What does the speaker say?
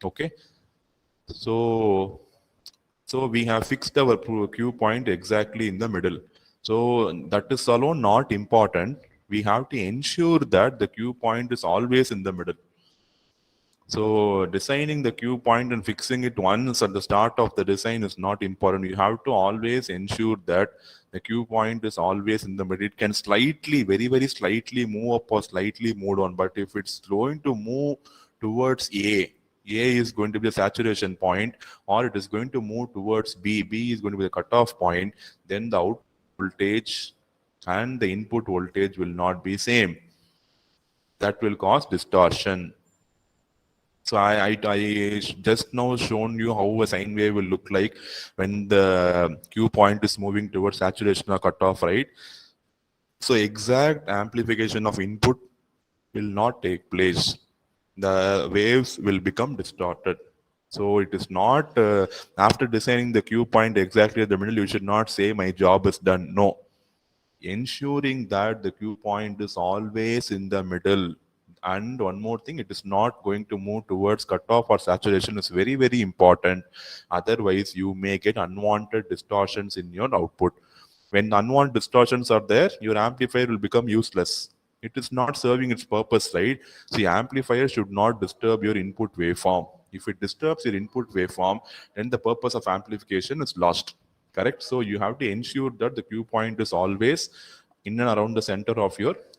Okay, so we have fixed our Q point exactly in the middle. So that is alone not important. We have to ensure that the Q point is always in the middle. So designing the Q point and fixing it once at the start of the design is not important. You have to always ensure that the Q point is always in the middle. It can slightly, very, very slightly move up or slightly move down. But if it's going to move towards A is going to be the saturation point, or it is going to move towards B is going to be the cutoff point, then the output voltage and the input voltage will not be same. That will cause distortion. So I just now shown you how a sine wave will look like when the Q point is moving towards saturation or cutoff, right? So exact amplification of input will not take place. The waves will become distorted. So it is not after designing the Q point exactly at the middle, you should not say my job is done. No, ensuring that the Q point is always in the middle. And one more thing, it is not going to move towards cutoff or saturation is very, very important. Otherwise, you may get unwanted distortions in your output. When unwanted distortions are there, your amplifier will become useless. It is not serving its purpose, right? See, amplifier should not disturb your input waveform. If it disturbs your input waveform, then the purpose of amplification is lost. Correct? So you have to ensure that the Q point is always in and around the center of your